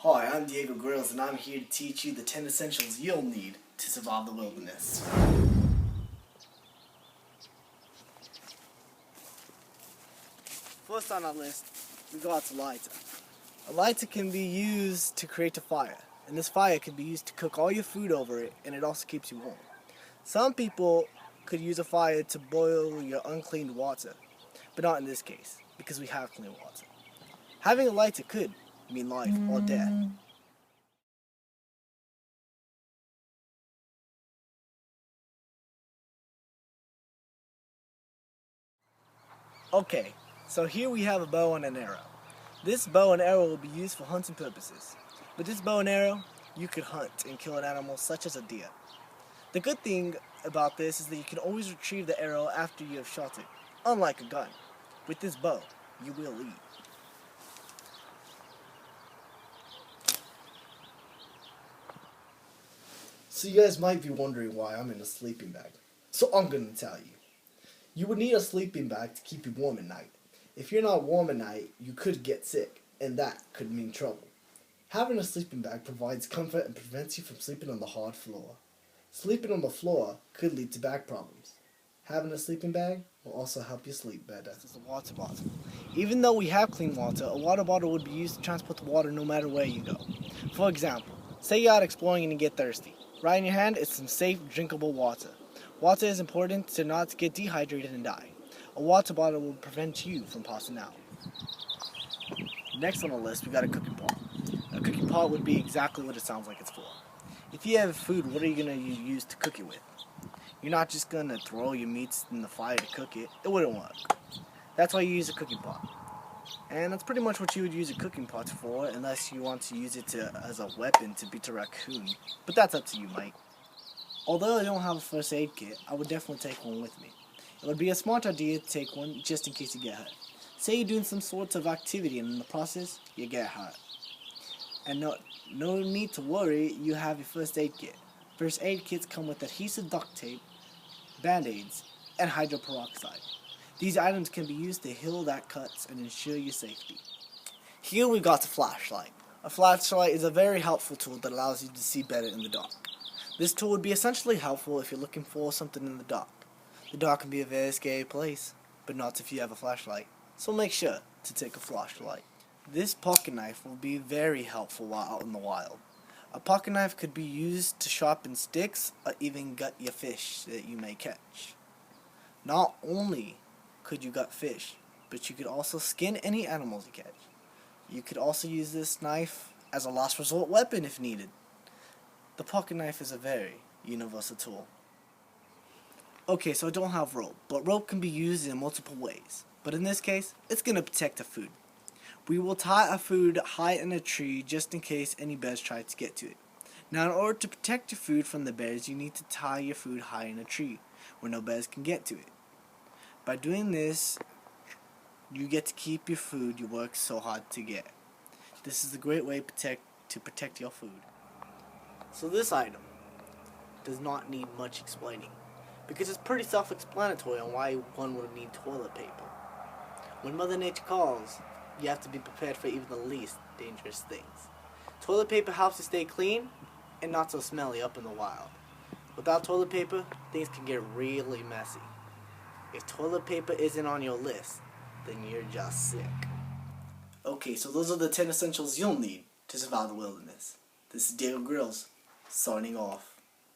Hi, I'm Diego Grills, and I'm here to teach you the 10 essentials you'll need to survive the wilderness. First on our list, we got a lighter. A lighter can be used to create a fire, and this fire can be used to cook all your food over it, and it also keeps you warm. Some people could use a fire to boil your uncleaned water, but not in this case, because we have clean water. Having a lighter could mean life or death. Okay, so here we have a bow and an arrow. This bow and arrow will be used for hunting purposes. With this bow and arrow, you could hunt and kill an animal such as a deer. The good thing about this is that you can always retrieve the arrow after you have shot it, unlike a gun. With this bow, you will eat. So you guys might be wondering why I'm in a sleeping bag. So I'm going to tell you. You would need a sleeping bag to keep you warm at night. If you're not warm at night, you could get sick, and that could mean trouble. Having a sleeping bag provides comfort and prevents you from sleeping on the hard floor. Sleeping on the floor could lead to back problems. Having a sleeping bag will also help you sleep better. This is a water bottle. Even though we have clean water, a water bottle would be used to transport the water no matter where you go. For example, say you're out exploring and you get thirsty. Right in your hand is some safe, drinkable water. Water is important to not get dehydrated and die. A water bottle will prevent you from passing out. Next on the list, we got a cooking pot. A cooking pot would be exactly what it sounds like it's for. If you have food, what are you going to use to cook it with? You're not just going to throw your meats in the fire to cook it. It wouldn't work. That's why you use a cooking pot. And that's pretty much what you would use a cooking pot for, unless you want to use it as a weapon to beat a raccoon. But that's up to you, Mike. Although I don't have a first aid kit, I would definitely take one with me. It would be a smart idea to take one just in case you get hurt. Say you're doing some sort of activity and in the process, you get hurt. And no need to worry, you have your first aid kit. First aid kits come with adhesive duct tape, band-aids, and hydroperoxide. These items can be used to heal that cuts and ensure your safety. Here we got a flashlight. A flashlight is a very helpful tool that allows you to see better in the dark. This tool would be essentially helpful if you're looking for something in the dark. The dark can be a very scary place, but not if you have a flashlight. So make sure to take a flashlight. This pocket knife will be very helpful while out in the wild. A pocket knife could be used to sharpen sticks or even gut your fish that you may catch. Not only could you gut fish, but you could also skin any animals you catch. You could also use this knife as a last resort weapon if needed. The pocket knife is a very universal tool. Okay, so I don't have rope, but rope can be used in multiple ways. But in this case, it's going to protect the food. We will tie our food high in a tree just in case any bears try to get to it. Now, in order to protect your food from the bears, you need to tie your food high in a tree where no bears can get to it. By doing this, you get to keep your food you work so hard to get. This is a great way to protect your food. So this item does not need much explaining, because it's pretty self-explanatory on why one would need toilet paper. When Mother Nature calls, you have to be prepared for even the least dangerous things. Toilet paper helps you stay clean and not so smelly up in the wild. Without toilet paper, things can get really messy. If toilet paper isn't on your list, then you're just sick. Okay, so those are the 10 essentials you'll need to survive the wilderness. This is Diego Grills, signing off.